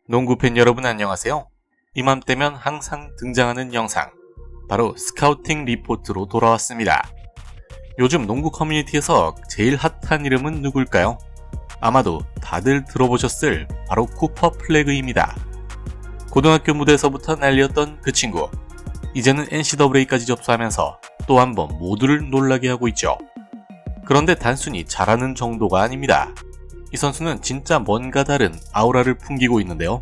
농구팬 여러분 안녕하세요. 이맘때면 항상 등장하는 영상, 바로 스카우팅 리포트로 돌아왔습니다. 요즘 농구 커뮤니티에서 제일 핫한 이름은 누굴까요? 아마도 다들 들어보셨을 바로 쿠퍼 플래그입니다. 고등학교 무대에서부터 난리였던 그 친구, 이제는 NCAA까지 접수하면서 또 한 번 모두를 놀라게 하고 있죠. 그런데 단순히 잘하는 정도가 아닙니다. 이 선수는 진짜 뭔가 다른 아우라를 풍기고 있는데요.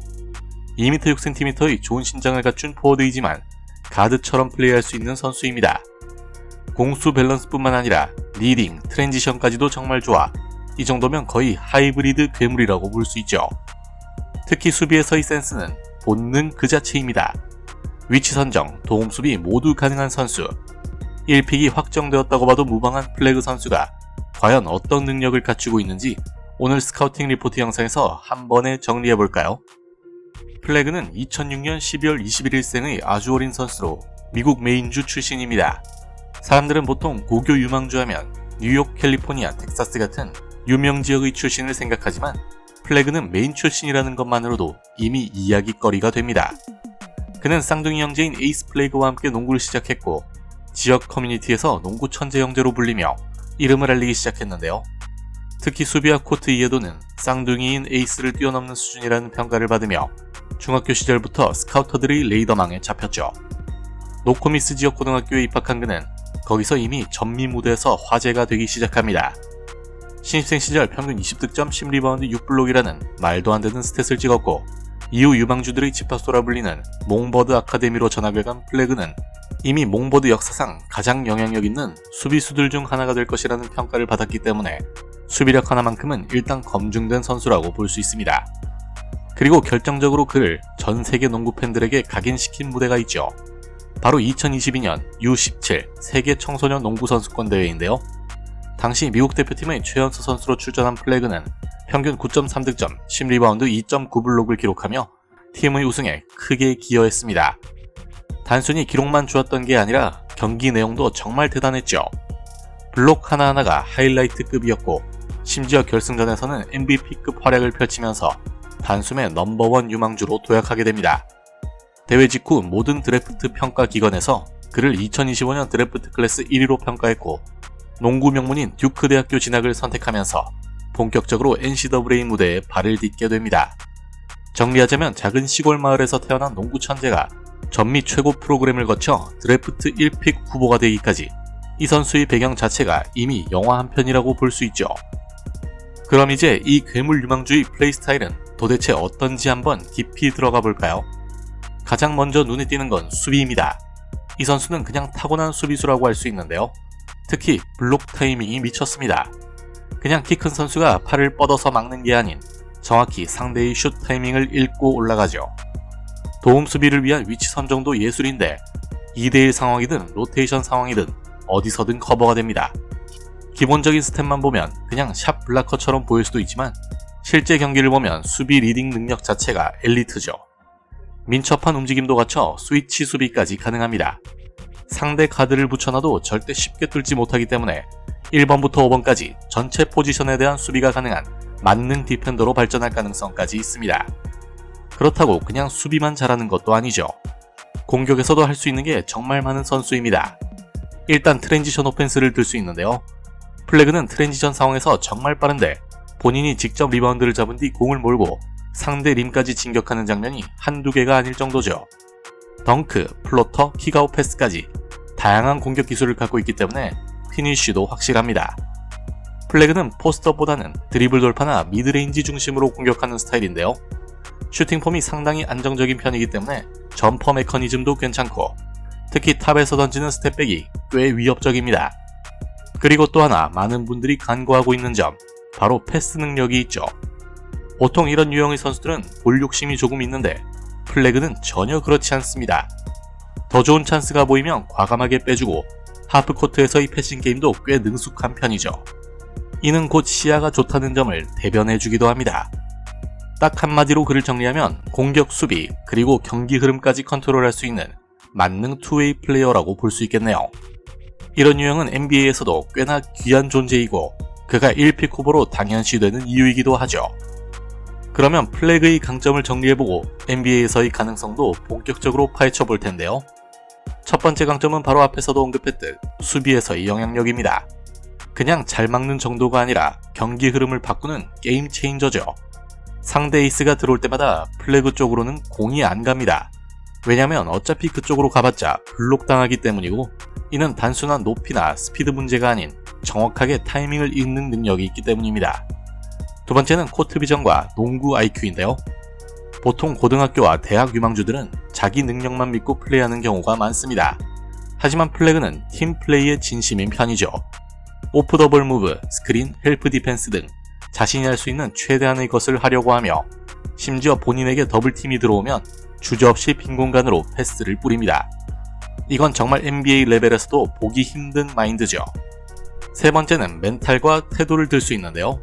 2m 6cm의 좋은 신장을 갖춘 포워드이지만 가드처럼 플레이할 수 있는 선수입니다. 공수 밸런스뿐만 아니라 리딩, 트랜지션까지도 정말 좋아 이 정도면 거의 하이브리드 괴물이라고 볼 수 있죠. 특히 수비에서의 센스는 본능 그 자체입니다. 위치 선정, 도움 수비 모두 가능한 선수. 1픽이 확정되었다고 봐도 무방한 플래그 선수가 과연 어떤 능력을 갖추고 있는지 오늘 스카우팅 리포트 영상에서 한 번에 정리해볼까요? 플래그는 2006년 12월 21일생의 아주 어린 선수로 미국 메인주 출신입니다. 사람들은 보통 고교 유망주 하면 뉴욕, 캘리포니아, 텍사스 같은 유명 지역의 출신을 생각하지만 플래그는 메인 출신이라는 것만으로도 이미 이야기거리가 됩니다. 그는 쌍둥이 형제인 에이스 플래그와 함께 농구를 시작했고 지역 커뮤니티에서 농구 천재 형제로 불리며 이름을 알리기 시작했는데요. 특히 수비와 코트 이해도는 쌍둥이인 에이스를 뛰어넘는 수준이라는 평가를 받으며 중학교 시절부터 스카우터들의 레이더망에 잡혔죠. 노코미스 지역 고등학교에 입학한 그는 거기서 이미 전미 무대에서 화제가 되기 시작합니다. 신입생 시절 평균 20득점, 10리바운드, 6블록이라는 말도 안 되는 스탯을 찍었고 이후 유망주들의 집합소라 불리는 몽버드 아카데미로 전학을 간 플래그는 이미 몽버드 역사상 가장 영향력 있는 수비수들 중 하나가 될 것이라는 평가를 받았기 때문에 수비력 하나만큼은 일단 검증된 선수라고 볼 수 있습니다. 그리고 결정적으로 그를 전 세계 농구 팬들에게 각인시킨 무대가 있죠. 바로 2022년 U17 세계 청소년 농구 선수권 대회인데요. 당시 미국 대표팀의 최연소 선수로 출전한 플래그는 평균 9.3득점, 10리바운드, 2.9블록을 기록하며 팀의 우승에 크게 기여했습니다. 단순히 기록만 좋았던 게 아니라 경기 내용도 정말 대단했죠. 블록 하나하나가 하이라이트급이었고 심지어 결승전에서는 MVP급 활약을 펼치면서 단숨에 넘버원 유망주로 도약하게 됩니다. 대회 직후 모든 드래프트 평가 기관에서 그를 2025년 드래프트 클래스 1위로 평가했고 농구 명문인 듀크 대학교 진학을 선택하면서 본격적으로 NCAA 무대에 발을 딛게 됩니다. 정리하자면 작은 시골 마을에서 태어난 농구 천재가 전미 최고 프로그램을 거쳐 드래프트 1픽 후보가 되기까지 이 선수의 배경 자체가 이미 영화 한 편이라고 볼 수 있죠. 그럼 이제 이 괴물 유망주의 플레이 스타일은 도대체 어떤지 한번 깊이 들어가 볼까요? 가장 먼저 눈에 띄는 건 수비입니다. 이 선수는 그냥 타고난 수비수라고 할 수 있는데요. 특히 블록 타이밍이 미쳤습니다. 그냥 키 큰 선수가 팔을 뻗어서 막는 게 아닌 정확히 상대의 슛 타이밍을 읽고 올라가죠. 도움 수비를 위한 위치 선정도 예술인데 2대1 상황이든 로테이션 상황이든 어디서든 커버가 됩니다. 기본적인 스탯만 보면 그냥 샵 블라커처럼 보일 수도 있지만 실제 경기를 보면 수비 리딩 능력 자체가 엘리트죠. 민첩한 움직임도 갖춰 스위치 수비까지 가능합니다. 상대 가드를 붙여놔도 절대 쉽게 뚫지 못하기 때문에 1번부터 5번까지 전체 포지션에 대한 수비가 가능한 만능 디펜더로 발전할 가능성까지 있습니다. 그렇다고 그냥 수비만 잘하는 것도 아니죠. 공격에서도 할 수 있는 게 정말 많은 선수입니다. 일단 트랜지션 오펜스를 들 수 있는데요. 플래그는 트랜지션 상황에서 정말 빠른데 본인이 직접 리바운드를 잡은 뒤 공을 몰고 상대 림까지 진격하는 장면이 한두 개가 아닐 정도죠. 덩크, 플로터, 킥아웃 패스까지 다양한 공격 기술을 갖고 있기 때문에 피니쉬도 확실합니다. 플래그는 포스트업보다는 드리블 돌파나 미드레인지 중심으로 공격하는 스타일인데요. 슈팅 폼이 상당히 안정적인 편이기 때문에 점퍼 메커니즘도 괜찮고 특히 탑에서 던지는 스텝백이 꽤 위협적입니다. 그리고 또 하나 많은 분들이 간과하고 있는 점, 바로 패스 능력이 있죠. 보통 이런 유형의 선수들은 볼 욕심이 조금 있는데 플래그는 전혀 그렇지 않습니다. 더 좋은 찬스가 보이면 과감하게 빼주고 하프코트에서의 패싱 게임도 꽤 능숙한 편이죠. 이는 곧 시야가 좋다는 점을 대변해주기도 합니다. 딱 한마디로 그를 정리하면 공격, 수비, 그리고 경기 흐름까지 컨트롤할 수 있는 만능 투웨이 플레이어라고 볼 수 있겠네요. 이런 유형은 NBA에서도 꽤나 귀한 존재이고 그가 1픽 후보로 당연시 되는 이유이기도 하죠. 그러면 플래그의 강점을 정리해보고 NBA에서의 가능성도 본격적으로 파헤쳐볼 텐데요. 첫 번째 강점은 바로 앞에서도 언급했듯 수비에서의 영향력입니다. 그냥 잘 막는 정도가 아니라 경기 흐름을 바꾸는 게임 체인저죠. 상대 에이스가 들어올 때마다 플래그 쪽으로는 공이 안 갑니다. 왜냐면 어차피 그쪽으로 가봤자 블록당하기 때문이고, 이는 단순한 높이나 스피드 문제가 아닌 정확하게 타이밍을 읽는 능력이 있기 때문입니다. 두 번째는 코트 비전과 농구 IQ인데요. 보통 고등학교와 대학 유망주들은 자기 능력만 믿고 플레이하는 경우가 많습니다. 하지만 플래그는 팀 플레이의 진심인 편이죠. 오프 더 볼 무브, 스크린, 헬프 디펜스 등 자신이 할 수 있는 최대한의 것을 하려고 하며, 심지어 본인에게 더블팀이 들어오면 주저없이 빈 공간으로 패스를 뿌립니다. 이건 정말 NBA 레벨에서도 보기 힘든 마인드죠. 세 번째는 멘탈과 태도를 들 수 있는데요.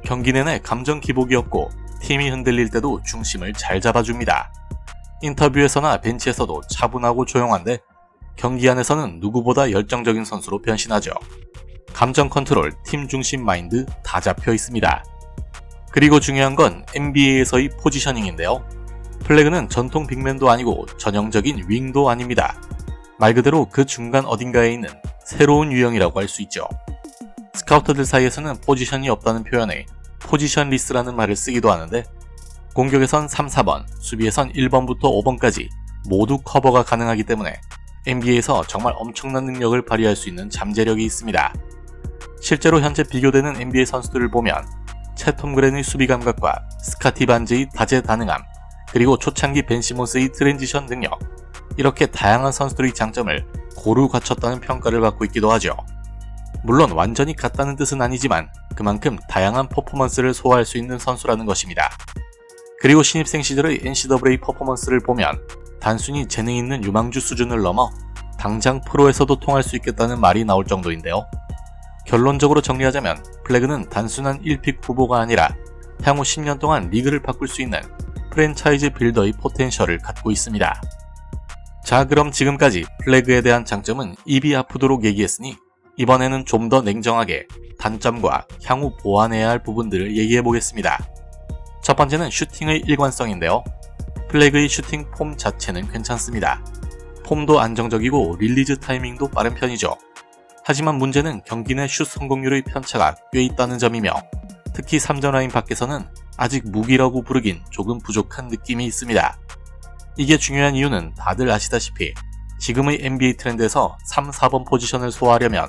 경기 내내 감정 기복이 없고 팀이 흔들릴 때도 중심을 잘 잡아줍니다. 인터뷰에서나 벤치에서도 차분하고 조용한데 경기 안에서는 누구보다 열정적인 선수로 변신하죠. 감정 컨트롤, 팀 중심 마인드 다 잡혀 있습니다. 그리고 중요한 건 NBA에서의 포지셔닝인데요. 플래그는 전통 빅맨도 아니고 전형적인 윙도 아닙니다. 말 그대로 그 중간 어딘가에 있는 새로운 유형이라고 할 수 있죠. 스카우터들 사이에서는 포지션이 없다는 표현에 포지션리스라는 말을 쓰기도 하는데, 공격에선 3, 4번, 수비에선 1번부터 5번까지 모두 커버가 가능하기 때문에 NBA에서 정말 엄청난 능력을 발휘할 수 있는 잠재력이 있습니다. 실제로 현재 비교되는 NBA 선수들을 보면 챗 홈그랜의 수비 감각과 스카티 반즈의 다재다능함, 그리고 초창기 벤 시몬스의 트랜지션 능력, 이렇게 다양한 선수들의 장점을 고루 갖췄다는 평가를 받고 있기도 하죠. 물론 완전히 같다는 뜻은 아니지만 그만큼 다양한 퍼포먼스를 소화할 수 있는 선수라는 것입니다. 그리고 신입생 시절의 NCAA 퍼포먼스를 보면 단순히 재능 있는 유망주 수준을 넘어 당장 프로에서도 통할 수 있겠다는 말이 나올 정도인데요. 결론적으로 정리하자면 플래그는 단순한 1픽 후보가 아니라 향후 10년 동안 리그를 바꿀 수 있는 프랜차이즈 빌더의 포텐셜을 갖고 있습니다. 자, 그럼 지금까지 플래그에 대한 장점은 입이 아프도록 얘기했으니 이번에는 좀 더 냉정하게 단점과 향후 보완해야 할 부분들을 얘기해보겠습니다. 첫 번째는 슈팅의 일관성인데요. 플래그의 슈팅 폼 자체는 괜찮습니다. 폼도 안정적이고 릴리즈 타이밍도 빠른 편이죠. 하지만 문제는 경기 내 슛 성공률의 편차가 꽤 있다는 점이며, 특히 3점 라인 밖에서는 아직 무기라고 부르긴 조금 부족한 느낌이 있습니다. 이게 중요한 이유는 다들 아시다시피 지금의 NBA 트렌드에서 3, 4번 포지션을 소화하려면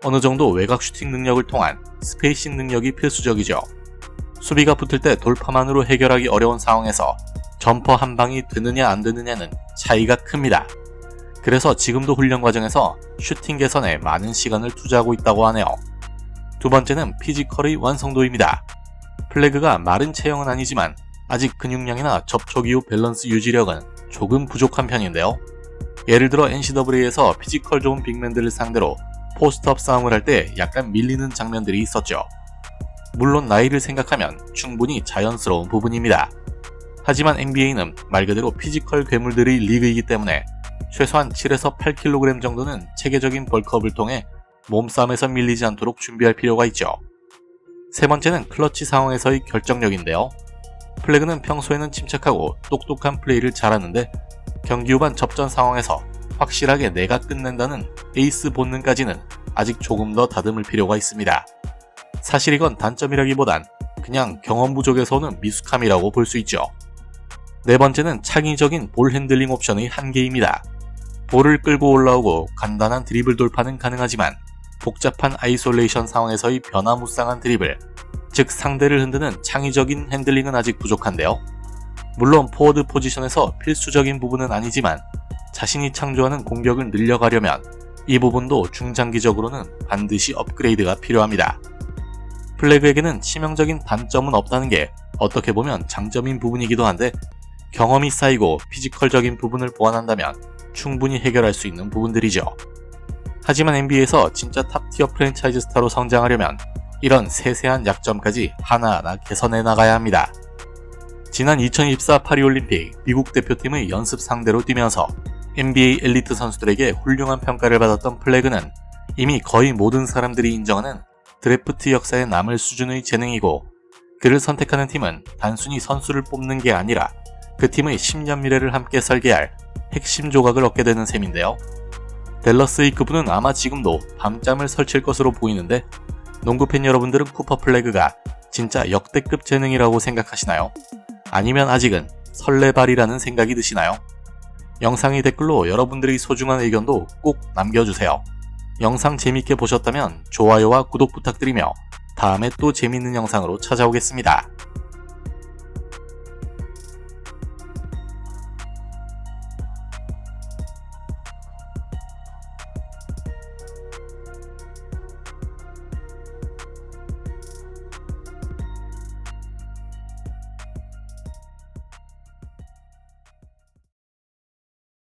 어느 정도 외곽 슈팅 능력을 통한 스페이싱 능력이 필수적이죠. 수비가 붙을 때 돌파만으로 해결하기 어려운 상황에서 점퍼 한 방이 되느냐 안 되느냐는 차이가 큽니다. 그래서 지금도 훈련 과정에서 슈팅 개선에 많은 시간을 투자하고 있다고 하네요. 두 번째는 피지컬의 완성도입니다. 플래그가 마른 체형은 아니지만 아직 근육량이나 접촉 이후 밸런스 유지력은 조금 부족한 편인데요. 예를 들어 NCAA에서 피지컬 좋은 빅맨들을 상대로 포스트업 싸움을 할 때 약간 밀리는 장면들이 있었죠. 물론 나이를 생각하면 충분히 자연스러운 부분입니다. 하지만 NBA는 말 그대로 피지컬 괴물들의 리그이기 때문에 최소한 7에서 8kg 정도는 체계적인 벌크업을 통해 몸싸움에서 밀리지 않도록 준비할 필요가 있죠. 세 번째는 클러치 상황에서의 결정력인데요. 플래그는 평소에는 침착하고 똑똑한 플레이를 잘하는데 경기 후반 접전 상황에서 확실하게 내가 끝낸다는 에이스 본능까지는 아직 조금 더 다듬을 필요가 있습니다. 사실 이건 단점이라기보단 그냥 경험 부족에서 오는 미숙함이라고 볼 수 있죠. 네 번째는 창의적인 볼 핸들링 옵션의 한계입니다. 볼을 끌고 올라오고 간단한 드리블 돌파는 가능하지만 복잡한 아이솔레이션 상황에서의 변화무쌍한 드리블, 즉 상대를 흔드는 창의적인 핸들링은 아직 부족한데요. 물론 포워드 포지션에서 필수적인 부분은 아니지만 자신이 창조하는 공격을 늘려가려면 이 부분도 중장기적으로는 반드시 업그레이드가 필요합니다. 플래그에게는 치명적인 단점은 없다는 게 어떻게 보면 장점인 부분이기도 한데, 경험이 쌓이고 피지컬적인 부분을 보완한다면 충분히 해결할 수 있는 부분들이죠. 하지만 NBA에서 진짜 탑티어 프랜차이즈 스타로 성장하려면 이런 세세한 약점까지 하나하나 개선해 나가야 합니다. 지난 2024 파리올림픽 미국 대표팀의 연습 상대로 뛰면서 NBA 엘리트 선수들에게 훌륭한 평가를 받았던 플래그는 이미 거의 모든 사람들이 인정하는 드래프트 역사에 남을 수준의 재능이고, 그를 선택하는 팀은 단순히 선수를 뽑는 게 아니라 그 팀의 10년 미래를 함께 설계할 핵심 조각을 얻게 되는 셈인데요. 댈러스의 그분은 아마 지금도 밤잠을 설칠 것으로 보이는데 농구팬 여러분들은 쿠퍼 플래그가 진짜 역대급 재능이라고 생각하시나요? 아니면 아직은 설레발이라는 생각이 드시나요? 영상의 댓글로 여러분들의 소중한 의견도 꼭 남겨주세요. 영상 재밌게 보셨다면 좋아요와 구독 부탁드리며 다음에 또 재밌는 영상으로 찾아오겠습니다.